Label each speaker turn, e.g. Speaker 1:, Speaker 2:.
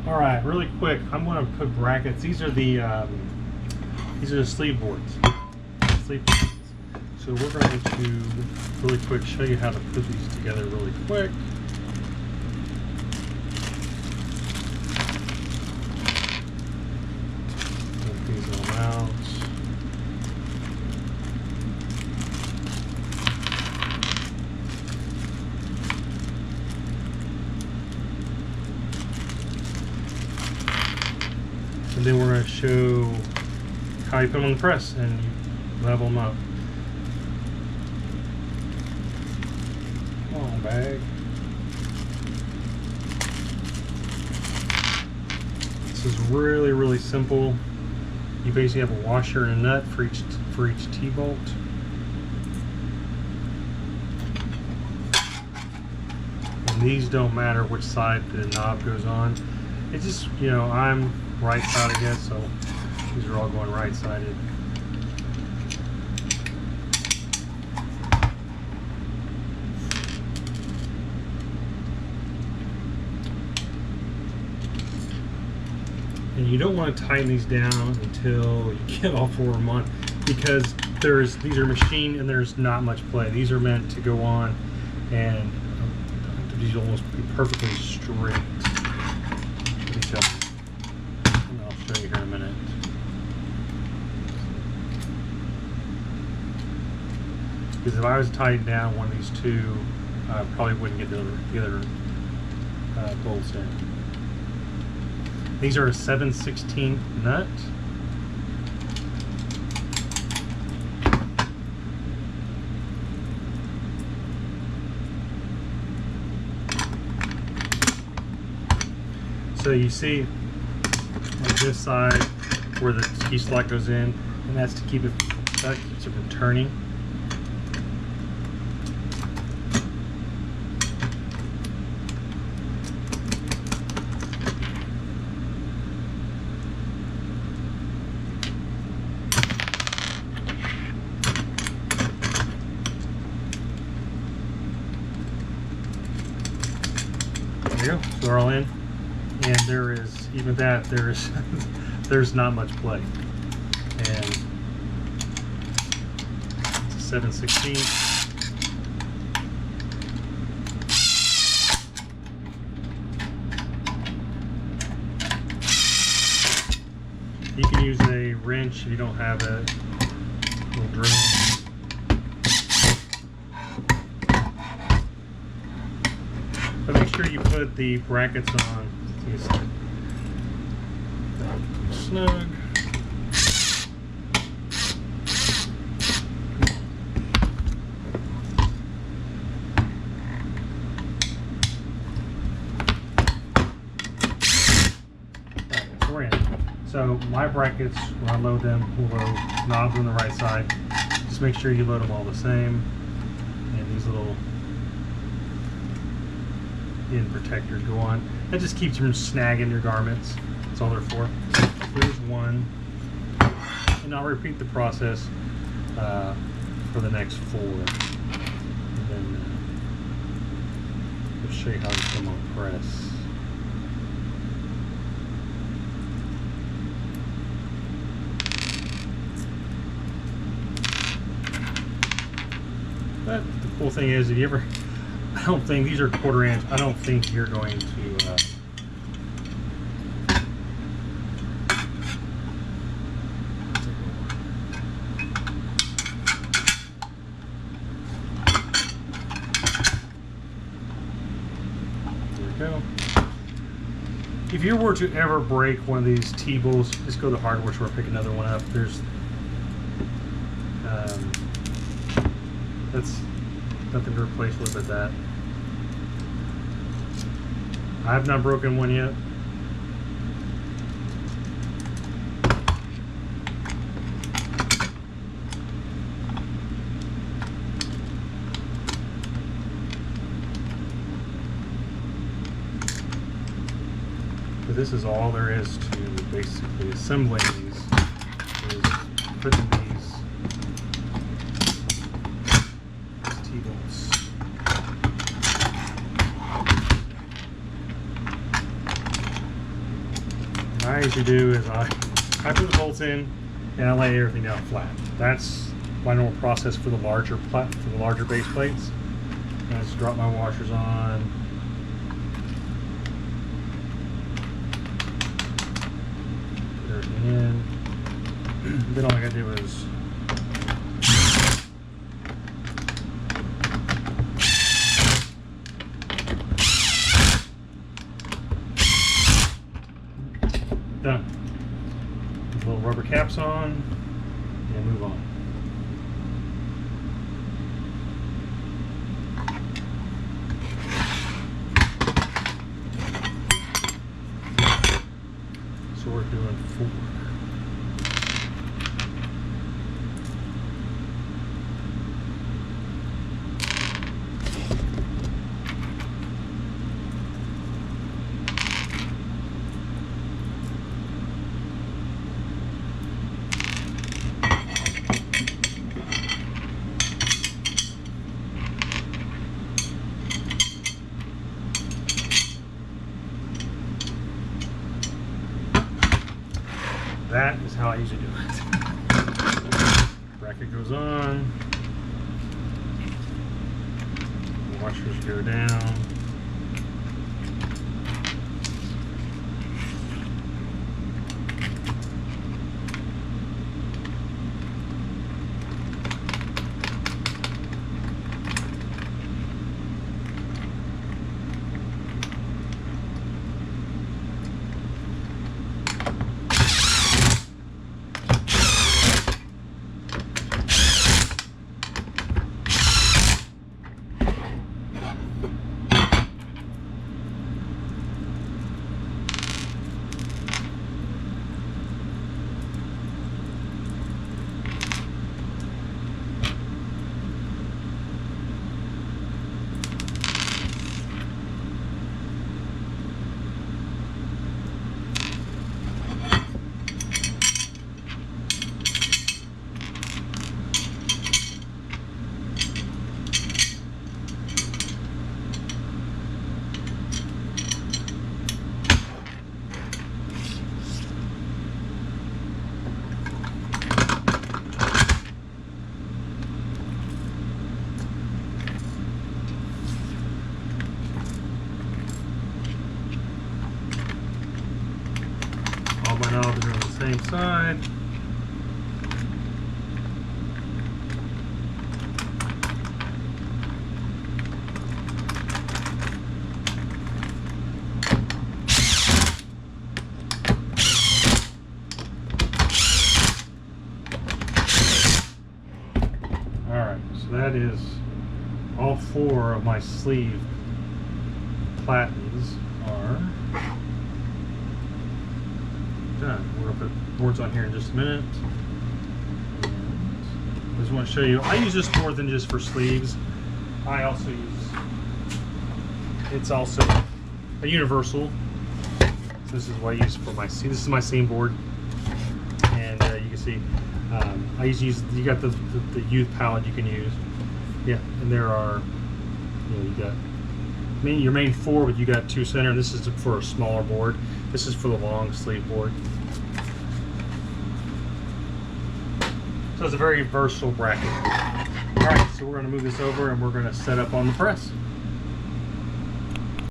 Speaker 1: All right, really quick, I'm going to put brackets. These are the sleeve boards. Sleeve boards. So we're going to really quick show you how to put these together really quick. Put these all out. And then we're going to show how you put them on the press and you level them up. Come on, bag. This is really, really simple. You basically have a washer and a nut for each T-bolt. And these don't matter which side the knob goes on. It's just, you know, I'm right-sided, I guess, so these are all going right-sided. And you don't want to tighten these down until you get all four of them on, because these are machined and there's not much play. These are meant to go on and these almost be perfectly straight. And I'll show you here in a minute. Because if I was tightened down one of these two, I probably wouldn't get the other bolts in. These are a 7/16 nut. So you see on this side where the key slot goes in, and that's to keep it, that keeps it from turning. There you go, so they're all in. And there is, even that, there's not much play. And it's a 7/16. You can use a wrench if you don't have a little drill. But make sure you put the brackets on. Snug. So my brackets, when I load them, will load knobs on the right side. Just make sure you load them all the same. And these little end protectors go on. That just keeps you from snagging your garments. That's all they're for. Here's one. And I'll repeat the process for the next four. And then I'll show you how to put them on press. But the cool thing is, if you ever, I don't think these are 1/4 inch. I don't think you're going to. There we go. If you were to ever break one of these T-bolts, just go to the hardware store, pick another one up. There's that's nothing to replace with but that. I have not broken one yet. But this is all there is to basically assembling these, is putting these T-bolts. What I usually do is I put the bolts in and I lay everything down flat. That's my normal process for the larger base plates. And I just drop my washers on. Put everything in. Then all I gotta do is done. Little rubber caps on and move on. So we're doing 4. That is how I usually do it. Bracket goes on. Washers go down. All my knobs are on the same side. Alright, so that is all 4 of my sleeve platens are done. We're going to put boards on here in just a minute. And I just want to show you, I use this more than just for sleeves. I also use, it's also a universal. So this is what I use for my seam. This is my seam board. And you can see, I usually use, you got the youth palette you can use. Yeah, and there are, you got your main 4, but you got 2 center. And this is for a smaller board. This is for the long sleeve board. So it's a very versatile bracket. All right, so we're going to move this over and we're going to set up on the press.